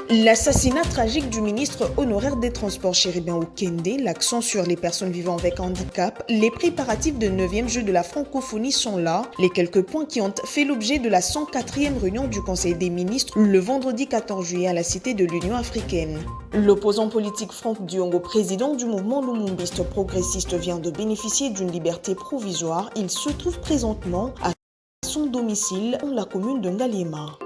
L'assassinat tragique du ministre honoraire des Transports Chéribin Okende, l'accent sur les personnes vivant avec handicap, les préparatifs de 9e jeu de la francophonie sont là, les quelques points qui ont fait l'objet de la 104e réunion du Conseil des ministres le vendredi 14 juillet à la Cité de l'Union africaine. L'opposant politique Franck Diongo, président du mouvement lumumbiste progressiste, vient de bénéficier d'une liberté provisoire. Il se trouve présentement à son domicile dans la commune de Ngaliema.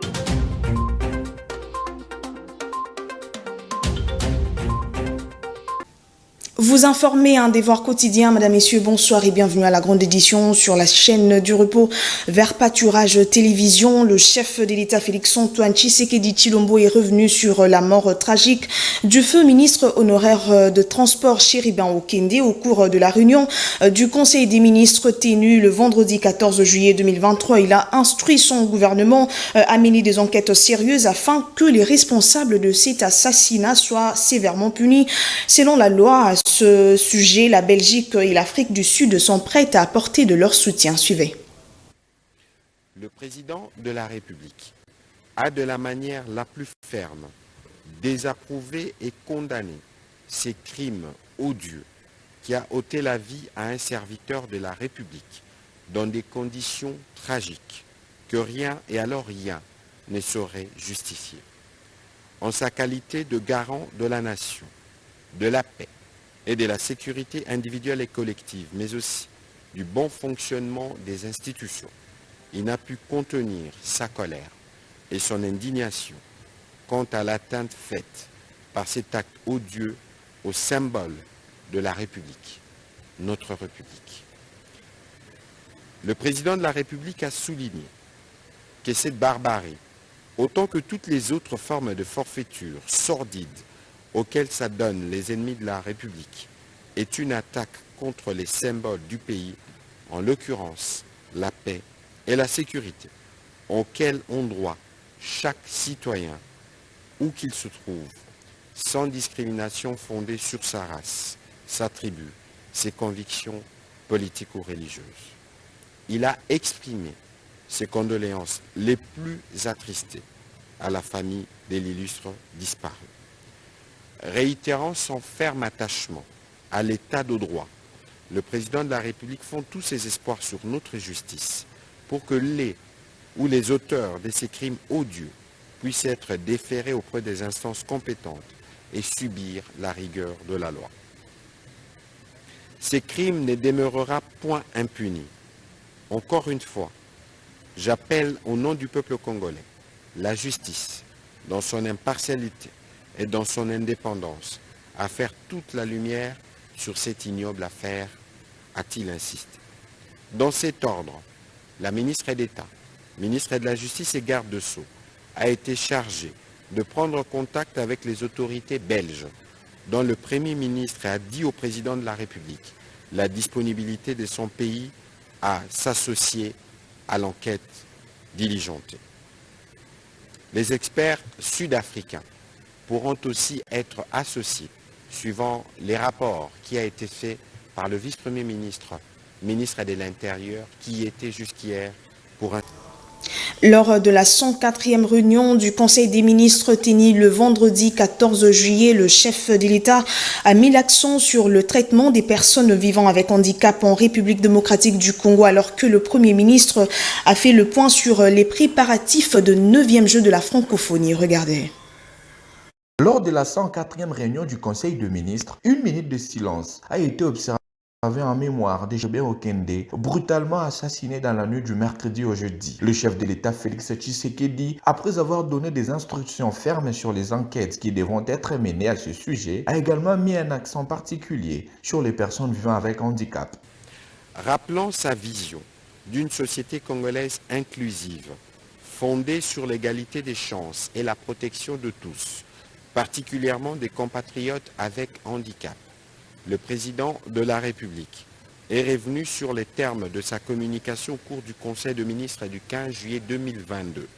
Vous informez un devoir quotidien, mesdames, messieurs, bonsoir et bienvenue à la grande édition sur la chaîne du repos vers Pâturage Télévision. Le chef de l'État Félix-Antoine Tshisekedi Tshilombo est revenu sur la mort tragique du feu ministre honoraire de Transport Chéribin Okende au cours de la réunion du Conseil des ministres tenue le vendredi 14 juillet 2023. Il a instruit son gouvernement à mener des enquêtes sérieuses afin que les responsables de cet assassinat soient sévèrement punis. Selon la loi, à ce sujet, la Belgique et l'Afrique du Sud sont prêtes à apporter de leur soutien. Suivez. Le président de la République a de la manière la plus ferme désapprouvé et condamné ces crimes odieux qui a ôté la vie à un serviteur de la République dans des conditions tragiques que rien et alors rien ne saurait justifier. En sa qualité de garant de la nation, de la paix et de la sécurité individuelle et collective, mais aussi du bon fonctionnement des institutions, il n'a pu contenir sa colère et son indignation quant à l'atteinte faite par cet acte odieux au symbole de la République, notre République. Le président de la République a souligné que cette barbarie, autant que toutes les autres formes de forfaiture sordides auxquelles s'adonnent les ennemis de la République, est une attaque contre les symboles du pays, en l'occurrence la paix et la sécurité, auxquels ont droit chaque citoyen, où qu'il se trouve, sans discrimination fondée sur sa race, sa tribu, ses convictions politiques ou religieuses. Il a exprimé ses condoléances les plus attristées à la famille de l'illustre disparu. Réitérant son ferme attachement à l'état de droit, le président de la République fonde tous ses espoirs sur notre justice pour que les auteurs de ces crimes odieux puissent être déférés auprès des instances compétentes et subir la rigueur de la loi. Ces crimes ne demeurera point impunis. Encore une fois, j'appelle au nom du peuple congolais la justice, dans son impartialité et dans son indépendance, à faire toute la lumière sur cette ignoble affaire, a-t-il insisté. Dans cet ordre, la ministre d'État, ministre de la Justice et garde de Sceaux, a été chargée de prendre contact avec les autorités belges, dont le Premier ministre a dit au président de la République la disponibilité de son pays à s'associer à l'enquête diligentée. Les experts sud-africains pourront aussi être associés suivant les rapports qui a été fait par le vice-premier ministre, ministre de l'Intérieur, qui était jusqu'hier pour un... Lors de la 104e réunion du Conseil des ministres tenue le vendredi 14 juillet, le chef de l'État a mis l'accent sur le traitement des personnes vivant avec handicap en République démocratique du Congo, alors que le Premier ministre a fait le point sur les préparatifs de 9e jeu de la francophonie. Regardez. Lors de la 104e réunion du Conseil des ministres, une minute de silence a été observée en mémoire de Chéribin Okende, brutalement assassiné dans la nuit du mercredi au jeudi. Le chef de l'État Félix Tshisekedi, après avoir donné des instructions fermes sur les enquêtes qui devront être menées à ce sujet, a également mis un accent particulier sur les personnes vivant avec handicap. Rappelant sa vision d'une société congolaise inclusive, fondée sur l'égalité des chances et la protection de tous, particulièrement des compatriotes avec handicap, le président de la République est revenu sur les termes de sa communication au cours du Conseil des ministres du 15 juillet 2022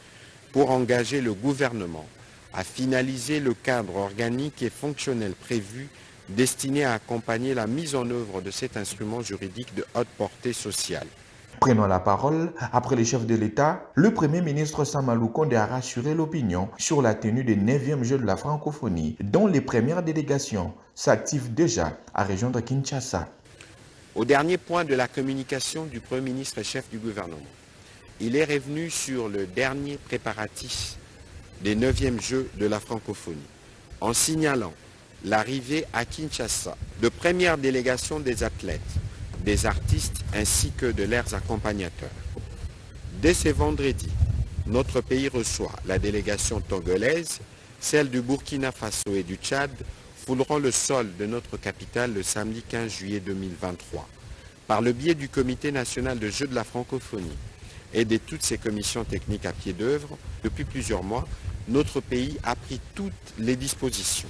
pour engager le gouvernement à finaliser le cadre organique et fonctionnel prévu destiné à accompagner la mise en œuvre de cet instrument juridique de haute portée sociale. Prenant la parole, après le chef de l'État, le Premier ministre Samalou Konde a rassuré l'opinion sur la tenue des 9e Jeux de la francophonie, dont les premières délégations s'activent déjà à rejoindre Kinshasa. Au dernier point de la communication du Premier ministre et chef du gouvernement, il est revenu sur le dernier préparatif des 9e Jeux de la francophonie, en signalant l'arrivée à Kinshasa de premières délégations des athlètes, des artistes ainsi que de leurs accompagnateurs. Dès ce vendredi, notre pays reçoit la délégation togolaise, celle du Burkina Faso et du Tchad fouleront le sol de notre capitale le samedi 15 juillet 2023. Par le biais du Comité national de Jeux de la francophonie et de toutes ses commissions techniques à pied d'œuvre, depuis plusieurs mois, notre pays a pris toutes les dispositions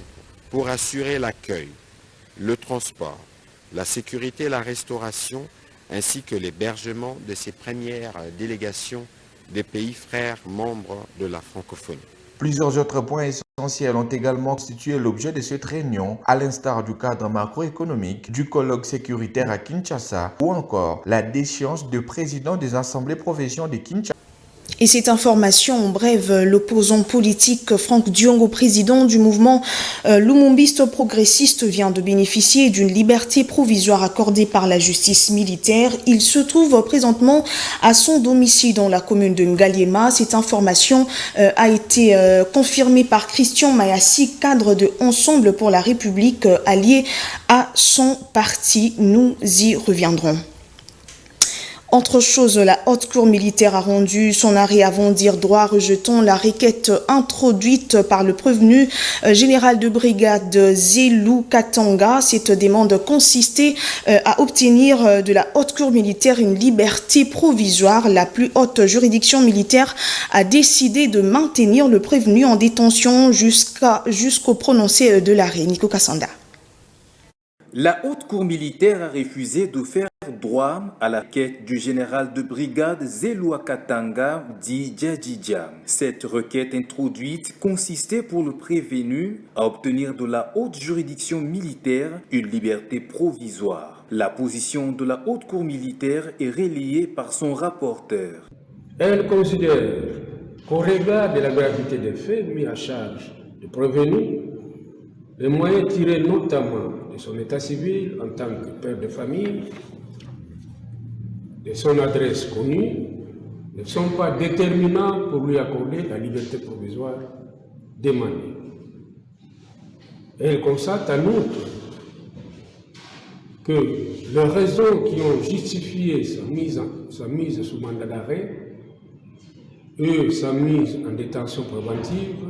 pour assurer l'accueil, le transport, la sécurité et la restauration, ainsi que l'hébergement de ces premières délégations des pays frères membres de la francophonie. Plusieurs autres points essentiels ont également constitué l'objet de cette réunion, à l'instar du cadre macroéconomique, du colloque sécuritaire à Kinshasa ou encore la déchéance de président des assemblées provinciales de Kinshasa. Et cette information, en bref, l'opposant politique Franck Diongo, président du mouvement lumumbiste progressiste, vient de bénéficier d'une liberté provisoire accordée par la justice militaire. Il se trouve présentement à son domicile dans la commune de Ngaliema. Cette information a été confirmée par Christian Mayassi, cadre de Ensemble pour la République, allié à son parti. Nous y reviendrons. Autre chose, la haute cour militaire a rendu son arrêt avant dire droit, rejetant la requête introduite par le prévenu général de brigade Zelou Katanga. Cette demande consistait à obtenir de la haute cour militaire une liberté provisoire. La plus haute juridiction militaire a décidé de maintenir le prévenu en détention jusqu'au prononcé de l'arrêt. Nico Kassanda. La haute cour militaire a refusé de faire droit à la requête du général de brigade Zelou Katanga dit Djadjidja. Cette requête introduite consistait pour le prévenu à obtenir de la haute juridiction militaire une liberté provisoire. La position de la haute cour militaire est relayée par son rapporteur. Elle considère qu'au regard de la gravité des faits mis à charge du prévenu, les moyens tirés notamment de son état civil en tant que père de famille, de son adresse connue, ne sont pas déterminants pour lui accorder la liberté provisoire demandée. Elle constate en outre que les raisons qui ont justifié sa mise sous mandat d'arrêt et sa mise en détention préventive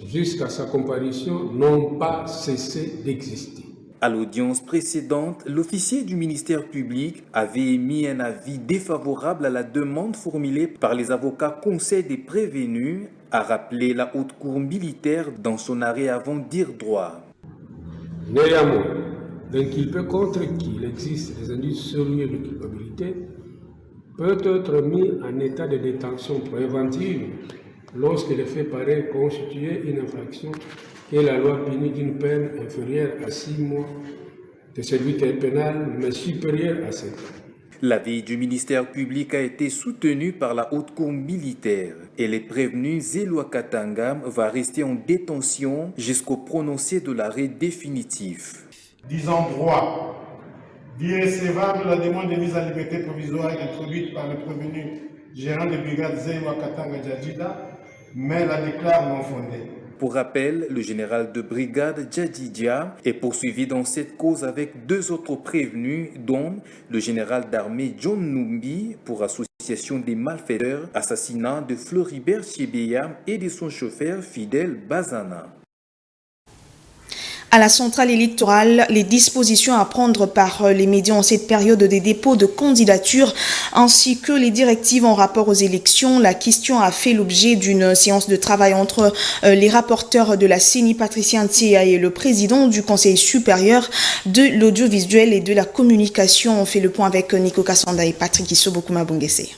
jusqu'à sa comparution n'ont pas cessé d'exister. À l'audience précédente, l'officier du ministère public avait émis un avis défavorable à la demande formulée par les avocats conseil des prévenus, a rappelé la haute cour militaire dans son arrêt avant dire droit. Néanmoins, l'inculpé contre qui il existe des indices sérieux de culpabilité peut être mis en état de détention préventive lorsque le fait paraît constituer une infraction et la loi punit d'une peine inférieure à 6 mois de servitude pénale, mais supérieure à 7 ans. L'avis du ministère public a été soutenu par la haute cour militaire et les prévenus Zelou Katanga va rester en détention jusqu'au prononcé de l'arrêt définitif. Disant droit, irrécevable la demande de mise en liberté provisoire introduite par le prévenu gérant de brigade Zelou Katanga Djadjida, mais la déclare non fondée. Pour rappel, le général de brigade Djadjidja est poursuivi dans cette cause avec 2 autres prévenus, dont le général d'armée John Numbi pour association des malfaiteurs, assassinat de Floribert Chebeya et de son chauffeur Fidel Bazana. À la centrale électorale, les dispositions à prendre par les médias en cette période de dépôt de candidature ainsi que les directives en rapport aux élections. La question a fait l'objet d'une séance de travail entre les rapporteurs de la CENI, Patricia Ntia, et le président du Conseil supérieur de l'audiovisuel et de la communication. On fait le point avec Nico Kassanda et Patrick Isobokuma Bongese.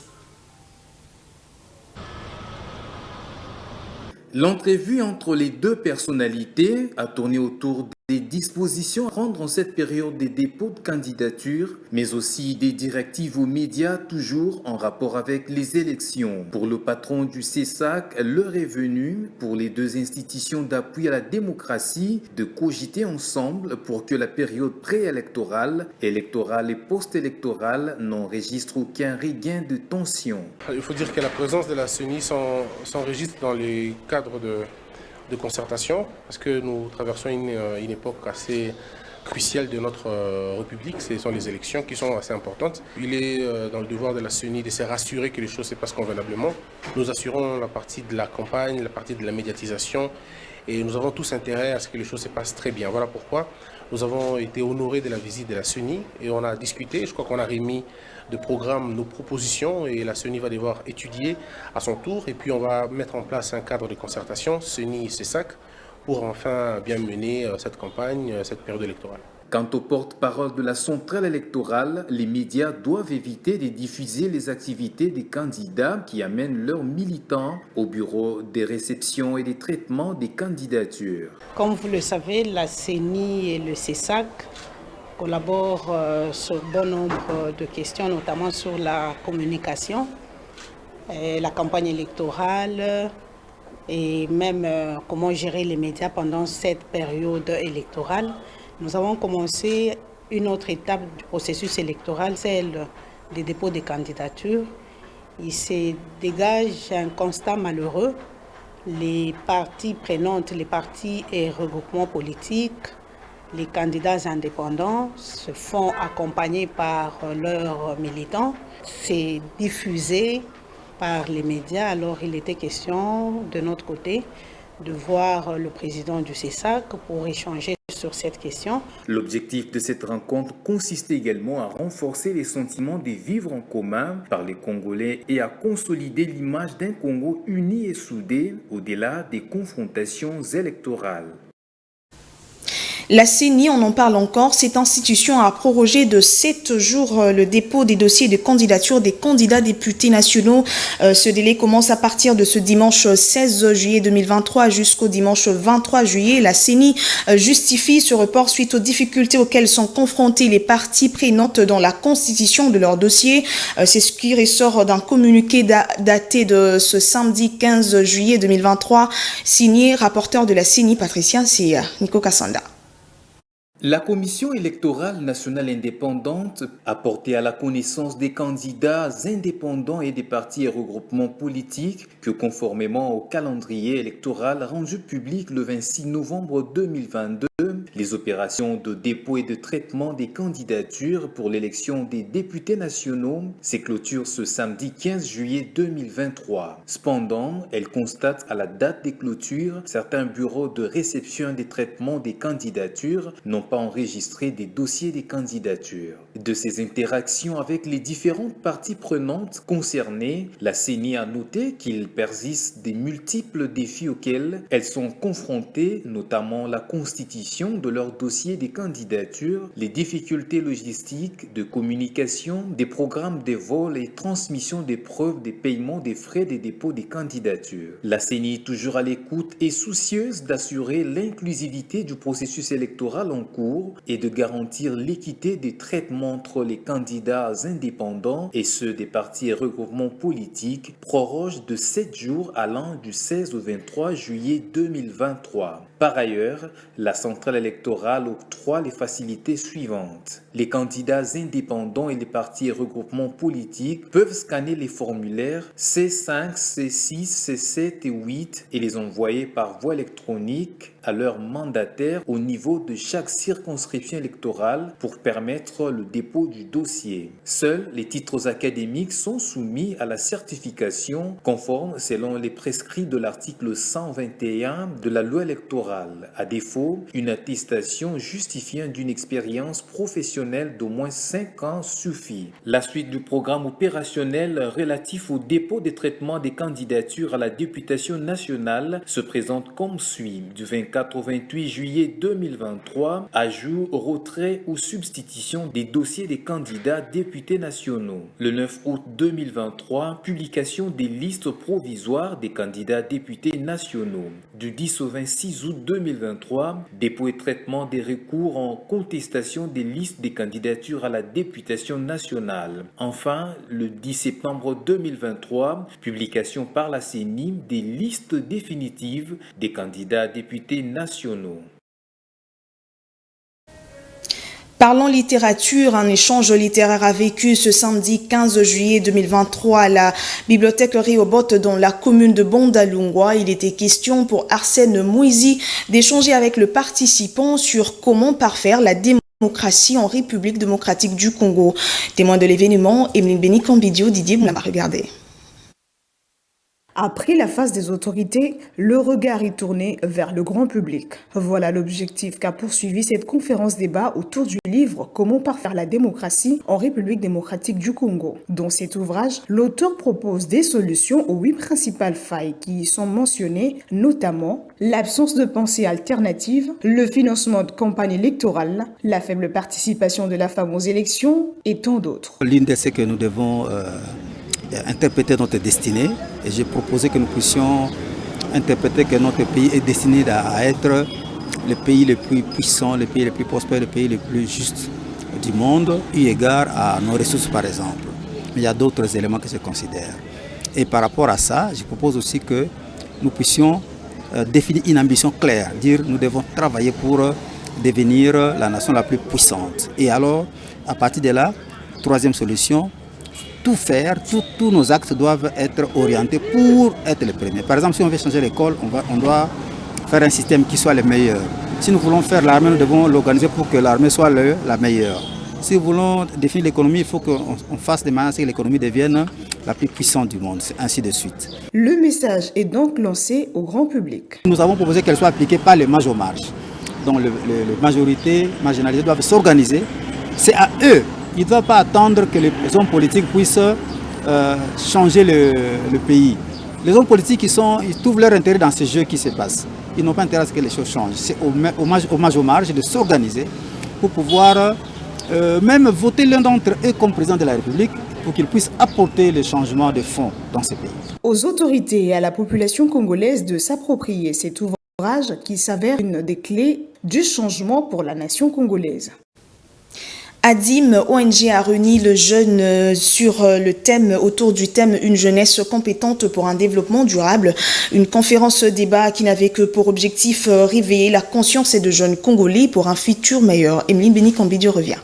L'entrevue entre les deux personnalités a tourné autour des dispositions à prendre en cette période des dépôts de candidature, mais aussi des directives aux médias toujours en rapport avec les élections. Pour le patron du CESAC, l'heure est venue pour les deux institutions d'appui à la démocratie de cogiter ensemble pour que la période préélectorale, électorale et post-électorale n'enregistre aucun regain de tension. Il faut dire que la présence de la CENI s'enregistre dans les cadres de concertation, parce que nous traversons une époque assez cruciale de notre République. Ce sont les élections qui sont assez importantes. Il est dans le devoir de la CENI de se rassurer que les choses se passent convenablement. Nous assurons la partie de la campagne, la partie de la médiatisation, et nous avons tous intérêt à ce que les choses se passent très bien. Voilà pourquoi nous avons été honorés de la visite de la CENI et on a discuté. Je crois qu'on a remis de programme nos propositions et la CENI va devoir étudier à son tour et puis on va mettre en place un cadre de concertation, CENI et CESAC, pour enfin bien mener cette campagne, cette période électorale. Quant au porte-parole de la centrale électorale, les médias doivent éviter de diffuser les activités des candidats qui amènent leurs militants au bureau des réceptions et des traitements des candidatures. Comme vous le savez, la CENI et le CESAC collaborent sur bon nombre de questions, notamment sur la communication, la campagne électorale et même comment gérer les médias pendant cette période électorale. Nous avons commencé une autre étape du processus électoral, celle des dépôts de candidatures. Il se dégage un constat malheureux. Les parties prenantes, les partis et regroupements politiques, les candidats indépendants se font accompagner par leurs militants. C'est diffusé par les médias. Alors il était question de notre côté de voir le président du CESAC pour échanger sur cette question. L'objectif de cette rencontre consiste également à renforcer les sentiments de vivre en commun par les Congolais et à consolider l'image d'un Congo uni et soudé au-delà des confrontations électorales. La CENI, on en parle encore, cette institution a prorogé de 7 jours le dépôt des dossiers de candidature des candidats députés nationaux. Ce délai commence à partir de ce dimanche 16 juillet 2023 jusqu'au dimanche 23 juillet. La CENI justifie ce report suite aux difficultés auxquelles sont confrontés les parties prenantes dans la constitution de leur dossier. C'est ce qui ressort d'un communiqué daté de ce samedi 15 juillet 2023, signé rapporteur de la CENI, Patricia, c'est Nico Kassanda. La Commission électorale nationale indépendante a porté à la connaissance des candidats indépendants et des partis et regroupements politiques que, conformément au calendrier électoral rendu public le 26 novembre 2022, les opérations de dépôt et de traitement des candidatures pour l'élection des députés nationaux se clôturent ce samedi 15 juillet 2023. Cependant, elle constate à la date des clôtures certains bureaux de réception des traitements des candidatures n'ont pas enregistré des dossiers des candidatures. De ces interactions avec les différentes parties prenantes concernées, la CENI a noté qu'il persiste des multiples défis auxquels elles sont confrontées, notamment la constitution de leur dossier des candidatures, les difficultés logistiques de communication, des programmes de vol et transmission des preuves des paiements des frais des dépôts des candidatures. La CENI, toujours à l'écoute, est soucieuse d'assurer l'inclusivité du processus électoral en cours et de garantir l'équité des traitements entre les candidats indépendants et ceux des partis et regroupements politiques, proroge de 7 jours allant du 16 au 23 juillet 2023. Par ailleurs, la centrale électorale octroie les facilités suivantes. Les candidats indépendants et les partis et regroupements politiques peuvent scanner les formulaires C5, C6, C7 et 8 et les envoyer par voie électronique à leurs mandataires au niveau de chaque circonscription électorale pour permettre le dépôt du dossier. Seuls les titres académiques sont soumis à la certification conforme selon les prescrits de l'article 121 de la loi électorale. À défaut, une attestation justifiant d'une expérience professionnelle d'au moins 5 ans suffit. La suite du programme opérationnel relatif au dépôt des traitements des candidatures à la députation nationale se présente comme suit. Du 24 24 au 28 juillet 2023, ajout, retrait ou substitution des dossiers des candidats députés nationaux. Le 9 août 2023, publication des listes provisoires des candidats députés nationaux. Du 10 au 26 août 2023, dépôt et traitement des recours en contestation des listes des candidatures à la députation nationale. Enfin, le 10 septembre 2023, publication par la CENI des listes définitives des candidats députés nationaux. Parlons littérature, un échange littéraire a vécu ce samedi 15 juillet 2023 à la bibliothèque Riobot dans la commune de Bondalungwa. Il était question pour Arsène Moïsi d'échanger avec le participant sur comment parfaire la démocratie en République démocratique du Congo. Témoin de l'événement, Emeline Béni Cambidio, Didier, vous l'avez regardé. Après la phase des autorités, le regard est tourné vers le grand public. Voilà l'objectif qu'a poursuivi cette conférence-débat autour du livre « Comment parfaire la démocratie en République démocratique du Congo ». Dans cet ouvrage, l'auteur propose des solutions aux 8 principales failles qui y sont mentionnées, notamment l'absence de pensée alternative, le financement de campagne électorale, la faible participation de la femme aux élections et tant d'autres. L'une de ces que nous devons interpréter notre destinée, et j'ai proposé que nous puissions interpréter que notre pays est destiné à être le pays le plus puissant, le pays le plus prospère, le pays le plus juste du monde, eu égard à nos ressources par exemple. Mais il y a d'autres éléments que je considère. Et par rapport à ça, je propose aussi que nous puissions définir une ambition claire, dire nous devons travailler pour devenir la nation la plus puissante. Et alors, à partir de là, troisième solution, tout faire, tous nos actes doivent être orientés pour être les premiers. Par exemple, si on veut changer l'école, on doit faire un système qui soit le meilleur. Si nous voulons faire l'armée, nous devons l'organiser pour que l'armée soit la meilleure. Si nous voulons définir l'économie, il faut qu'on fasse de manière à ce que l'économie devienne la plus puissante du monde, ainsi de suite. Le message est donc lancé au grand public. Nous avons proposé qu'elle soit appliquée par les majorités. Donc les majorités, marginalisées doivent s'organiser. C'est à eux. Ils ne doivent pas attendre que les hommes politiques puissent changer le pays. Les hommes politiques, ils trouvent leur intérêt dans ce jeu qui se passe. Ils n'ont pas intérêt à ce que les choses changent. C'est aux majorités de s'organiser pour pouvoir même voter l'un d'entre eux comme président de la République pour qu'ils puissent apporter le changement de fond dans ce pays. Aux autorités et à la population congolaise de s'approprier cet ouvrage qui s'avère une des clés du changement pour la nation congolaise. Adim ONG a réuni le jeune sur le thème, autour du thème « Une jeunesse compétente pour un développement durable ». Une conférence débat qui n'avait que pour objectif réveiller la conscience de jeunes Congolais pour un futur meilleur. Emeline Béni Cambidio revient.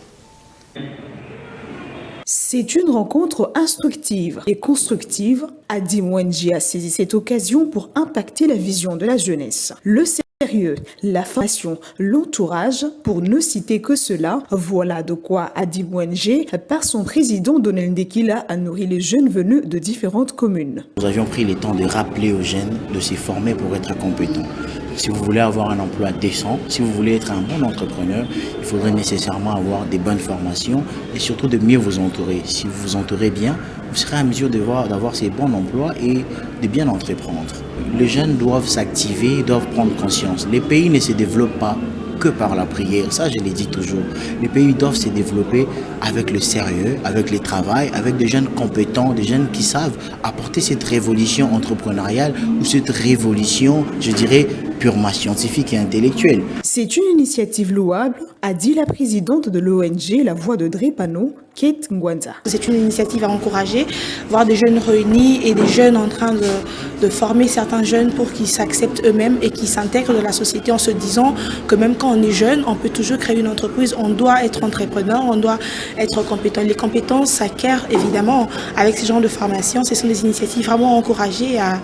C'est une rencontre instructive et constructive. Adim ONG a saisi cette occasion pour impacter la vision de la jeunesse. Le sérieux, la formation, l'entourage, pour ne citer que cela, voilà de quoi Adim ONG, par son président Donel Ndekila, a nourri les jeunes venus de différentes communes. Nous avions pris le temps de rappeler aux jeunes de se former pour être compétents. Si vous voulez avoir un emploi décent, si vous voulez être un bon entrepreneur, il faudrait nécessairement avoir des bonnes formations et surtout de mieux vous entourer. Si vous vous entourez bien, vous serez à mesure d'avoir ces bons emplois et de bien entreprendre. Les jeunes doivent s'activer, doivent prendre conscience. Les pays ne se développent pas que par la prière, ça je l'ai dit toujours. Les pays doivent se développer avec le sérieux, avec le travail, avec des jeunes compétents, des jeunes qui savent apporter cette révolution entrepreneuriale ou cette révolution, je dirais, purement scientifique et intellectuelle. C'est une initiative louable, a dit la présidente de l'ONG La Voix de Drépano, Kate Ngwanza. C'est une initiative à encourager, voir des jeunes réunis et des jeunes en train de former certains jeunes pour qu'ils s'acceptent eux-mêmes et qu'ils s'intègrent dans la société en se disant que même quand on est jeune, on peut toujours créer une entreprise, on doit être entrepreneur, on doit être compétent. Les compétences s'acquièrent évidemment avec ce genre de formation. Ce sont des initiatives vraiment à encourager, à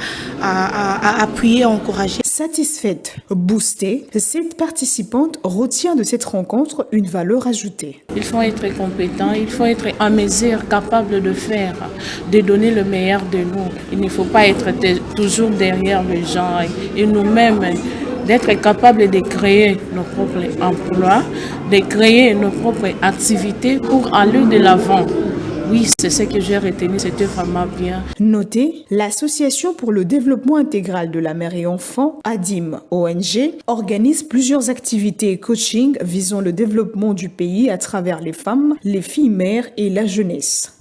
appuyer, à encourager. Satisfaite, boostée, cette participante retient de cette rencontre une valeur ajoutée. Il faut être compétent, il faut être en mesure, capable de faire, de donner le meilleur de nous. Il ne faut pas être toujours derrière les gens et nous-mêmes d'être capable de créer nos propres emplois, de créer nos propres activités pour aller de l'avant. Oui, c'est ce que j'ai retenu, c'était vraiment bien. Notez, l'Association pour le développement intégral de la mère et enfant, ADIM ONG, organise plusieurs activités et coaching visant le développement du pays à travers les femmes, les filles mères et la jeunesse.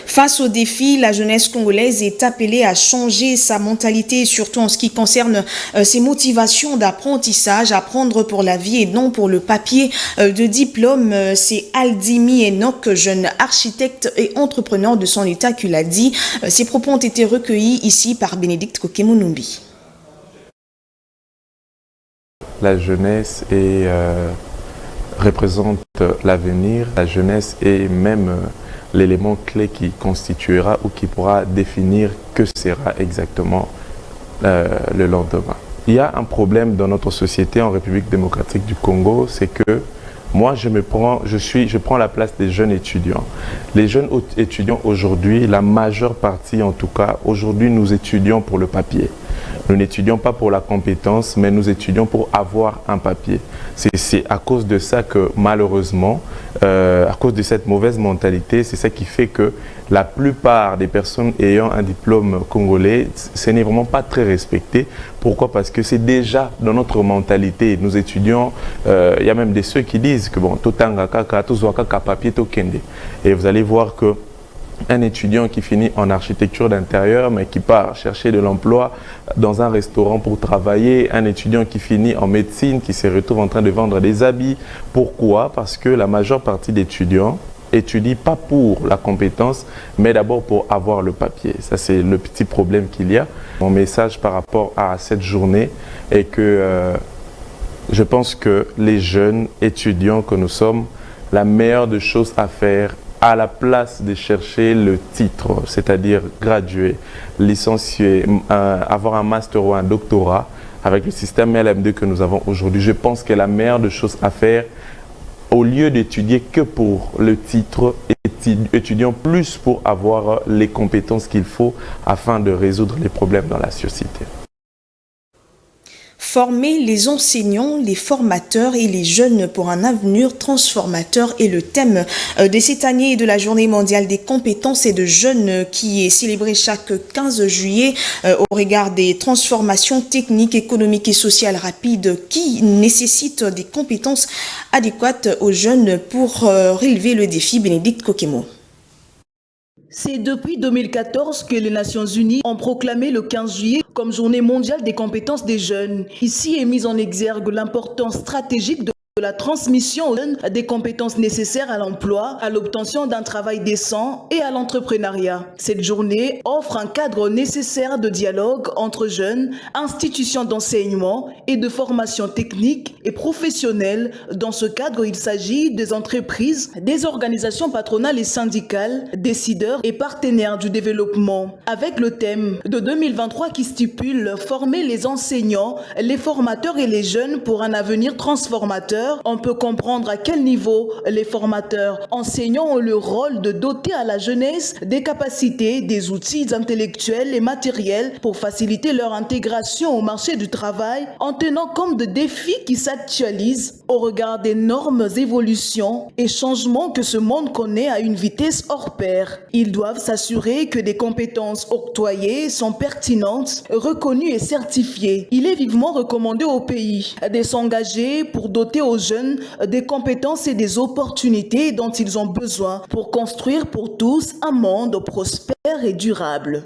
Face aux défis, la jeunesse congolaise est appelée à changer sa mentalité, surtout en ce qui concerne ses motivations d'apprentissage, apprendre pour la vie et non pour le papier de diplôme. C'est Aldimi Enoch, jeune architecte et entrepreneur de son état, qui l'a dit. Ses propos ont été recueillis ici par Bénédicte Kokemunumbi. La jeunesse représente l'avenir. La jeunesse est même l'élément clé qui constituera ou qui pourra définir que sera exactement le lendemain. Il y a un problème dans notre société en République démocratique du Congo, c'est que moi je prends la place des jeunes étudiants. Les jeunes étudiants aujourd'hui, la majeure partie en tout cas, aujourd'hui nous étudions pour le papier. Nous n'étudions pas pour la compétence, mais nous étudions pour avoir un papier. C'est à cause de ça que malheureusement, à cause de cette mauvaise mentalité, c'est ça qui fait que la plupart des personnes ayant un diplôme congolais, ce n'est vraiment pas très respecté. Pourquoi? Parce que c'est déjà dans notre mentalité. Nous étudions, il y a même ceux qui disent que bon, totanga kaka, tozwaka papier tokende. Et vous allez voir que un étudiant qui finit en architecture d'intérieur mais qui part chercher de l'emploi dans un restaurant pour travailler, un étudiant qui finit en médecine, qui se retrouve en train de vendre des habits. Pourquoi? Parce que la majeure partie d'étudiants étudient pas pour la compétence, mais d'abord pour avoir le papier. Ça, c'est le petit problème qu'il y a. Mon message par rapport à cette journée est que je pense que les jeunes étudiants que nous sommes, la meilleure des choses à faire, à la place de chercher le titre, c'est-à-dire graduer, licencier, avoir un master ou un doctorat, avec le système LM2 que nous avons aujourd'hui, je pense que la meilleure des choses à faire, au lieu d'étudier que pour le titre, étudions plus pour avoir les compétences qu'il faut afin de résoudre les problèmes dans la société. Former les enseignants, les formateurs et les jeunes pour un avenir transformateur est le thème de cette année et de la Journée mondiale des compétences et de jeunes qui est célébrée chaque 15 juillet au regard des transformations techniques, économiques et sociales rapides qui nécessitent des compétences adéquates aux jeunes pour relever le défi. Bénédicte Kokemo. C'est depuis 2014 que les Nations Unies ont proclamé le 15 juillet comme Journée mondiale des compétences des jeunes. Ici est mise en exergue l'importance stratégique de la transmission aux jeunes des compétences nécessaires à l'emploi, à l'obtention d'un travail décent et à l'entrepreneuriat. Cette journée offre un cadre nécessaire de dialogue entre jeunes, institutions d'enseignement et de formation technique et professionnelle. Dans ce cadre, il s'agit des entreprises, des organisations patronales et syndicales, décideurs et partenaires du développement. Avec le thème de 2023 qui stipule « Former les enseignants, les formateurs et les jeunes pour un avenir transformateur », on peut comprendre à quel niveau les formateurs enseignants ont le rôle de doter à la jeunesse des capacités, des outils intellectuels et matériels pour faciliter leur intégration au marché du travail en tenant compte de défis qui s'actualisent au regard d'énormes évolutions et changements que ce monde connaît à une vitesse hors pair. Ils doivent s'assurer que des compétences octroyées sont pertinentes, reconnues et certifiées. Il est vivement recommandé au pays de s'engager pour doter aux jeunes des compétences et des opportunités dont ils ont besoin pour construire pour tous un monde prospère et durable.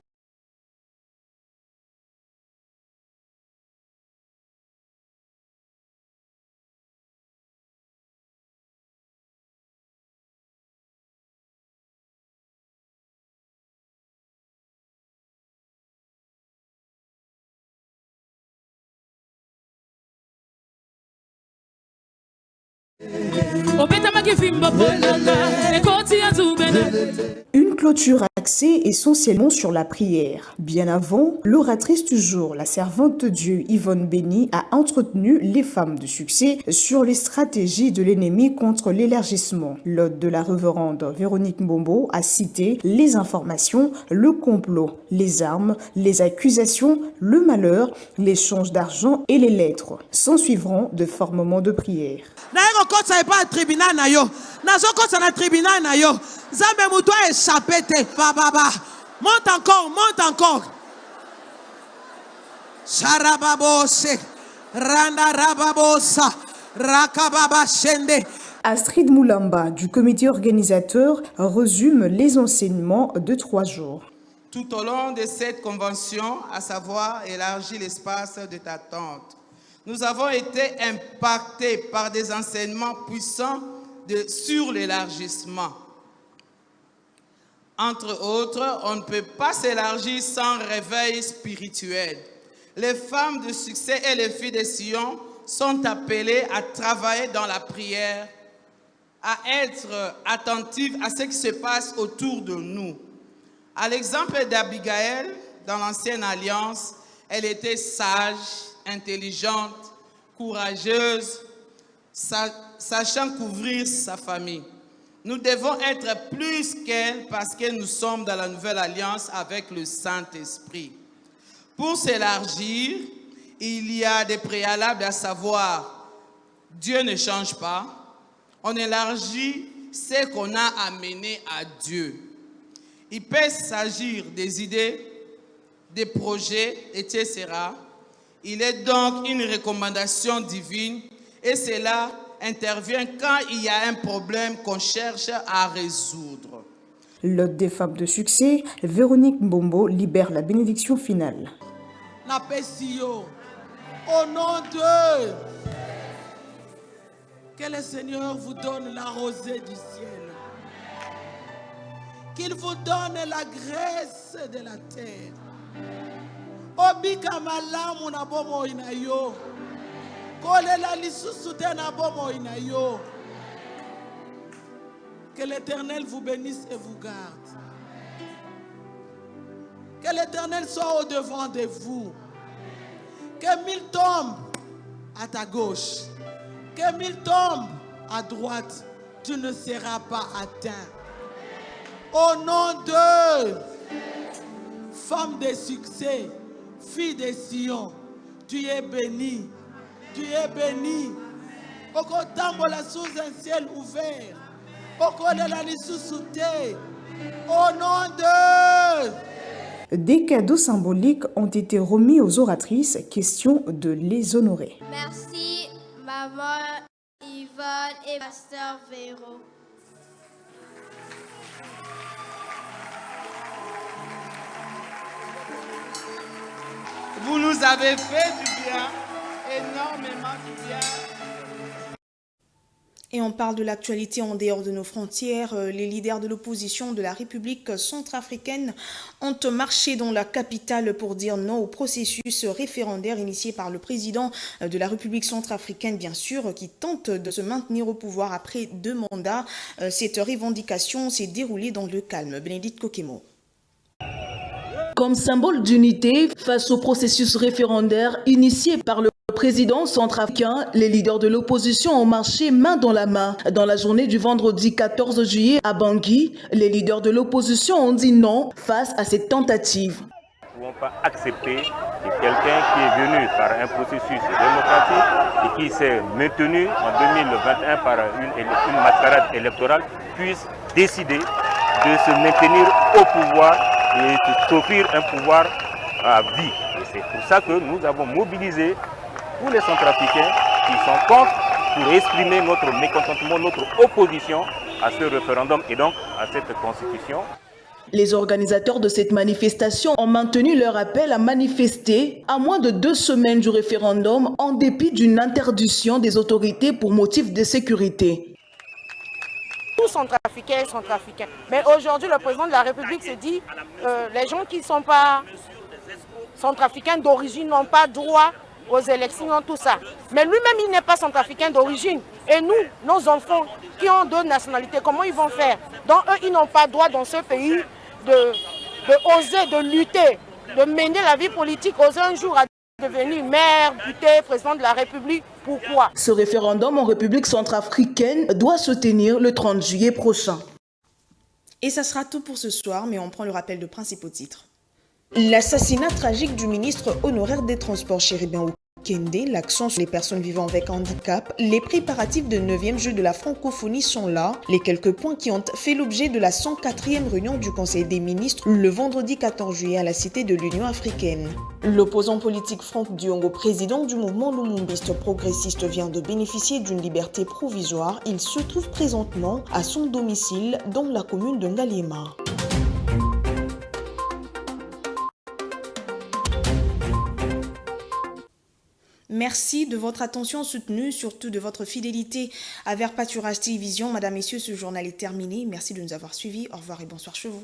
Une clôture axée essentiellement sur la prière. Bien avant, l'oratrice du jour, la servante de Dieu Yvonne Béni, a entretenu les femmes de succès sur les stratégies de l'ennemi contre l'élargissement. L'hôte de la révérende Véronique Mbombo a cité les informations, le complot, les armes, les accusations, le malheur, l'échange d'argent et les lettres. S'en suivront de forts moments de prière. kotsa pas tribunal na yo. Nazo kotsa na tribunal na yo. Zambe muto a échappé te. Baba. Monte encore. Sharababose. Randa rababosa. Rakababa shende. Astrid Moulamba, du comité organisateur, résume les enseignements de 3 jours. Tout au long de cette convention, à savoir élargir l'espace de ta tente, nous avons été impactés par des enseignements puissants sur l'élargissement. Entre autres, on ne peut pas s'élargir sans réveil spirituel. Les femmes de succès et les filles de Sion sont appelées à travailler dans la prière, à être attentives à ce qui se passe autour de nous. À l'exemple d'Abigaël, dans l'Ancienne Alliance, elle était sage, intelligente, courageuse, sachant couvrir sa famille. Nous devons être plus qu'elle parce que nous sommes dans la Nouvelle Alliance avec le Saint-Esprit. Pour s'élargir, il y a des préalables à savoir, Dieu ne change pas. On élargit ce qu'on a amené à Dieu. Il peut s'agir des idées, des projets, etc. Il est donc une recommandation divine et cela intervient quand il y a un problème qu'on cherche à résoudre. L'hôte des femmes de succès, Véronique Mbombo, libère la bénédiction finale. Au nom de... Que le Seigneur vous donne la rosée du ciel. Qu'il vous donne la graisse de la terre. Obika malamu na bomo inayo. Kolela lisusu te na bomo inayo. Que l'Éternel vous bénisse et vous garde. Que l'Éternel soit au-devant de vous. Que 1000 tombent à ta gauche. Que 1000 tombent à droite. Tu ne seras pas atteint. Au nom de femme de succès, fille de Sion, tu es bénie. Tu es bénie. Okotambola sous un ciel ouvert. Okolela lisusu te. Au nom de... Des cadeaux symboliques ont été remis aux oratrices, question de les honorer. Merci, maman Yvonne et pasteur Véro. Vous nous avez fait du bien, énormément du bien. Et on parle de l'actualité en dehors de nos frontières. Les leaders de l'opposition de la République centrafricaine ont marché dans la capitale pour dire non au processus référendaire initié par le président de la République centrafricaine, bien sûr, qui tente de se maintenir au pouvoir après 2 mandats. Cette revendication s'est déroulée dans le calme. Bénédicte Kokemo. Comme symbole d'unité face au processus référendaire initié par le président centrafricain, les leaders de l'opposition ont marché main dans la main. Dans la journée du vendredi 14 juillet à Bangui, les leaders de l'opposition ont dit non face à cette tentative. Nous ne pouvons pas accepter que quelqu'un qui est venu par un processus démocratique et qui s'est maintenu en 2021 par une mascarade électorale puisse décider de se maintenir au pouvoir et de s'offrir un pouvoir à vie. Et c'est pour ça que nous avons mobilisé tous les Centrafricains qui sont contre pour exprimer notre mécontentement, notre opposition à ce référendum et donc à cette constitution. Les organisateurs de cette manifestation ont maintenu leur appel à manifester à moins de 2 semaines du référendum en dépit d'une interdiction des autorités pour motif de sécurité. Tous Centrafricains. Mais aujourd'hui, le président de la République se dit les gens qui ne sont pas Centrafricains d'origine n'ont pas droit aux élections, tout ça. Mais lui-même, il n'est pas Centrafricain d'origine. Et nous, nos enfants qui ont 2 nationalités, comment ils vont faire? Donc eux, ils n'ont pas droit dans ce pays de oser, de lutter, de mener la vie politique, oser un jour à devenir maire, député, président de la République. Pourquoi? Ce référendum en République centrafricaine doit se tenir le 30 juillet prochain. Et ça sera tout pour ce soir, mais on prend le rappel de principaux titres. L'assassinat tragique du ministre honoraire des Transports, Chéribin Okende, l'accent sur les personnes vivant avec handicap, les préparatifs de 9e jeu de la francophonie sont là, les quelques points qui ont fait l'objet de la 104e réunion du Conseil des ministres le vendredi 14 juillet à la Cité de l'Union africaine. L'opposant politique Franck Diongo, président du mouvement lumumbiste progressiste, vient de bénéficier d'une liberté provisoire. Il se trouve présentement à son domicile dans la commune de Ngaliema. Merci de votre attention soutenue, surtout de votre fidélité à Vert Pâturage Télévision. Madame, Messieurs, ce journal est terminé. Merci de nous avoir suivis. Au revoir et bonsoir chez vous.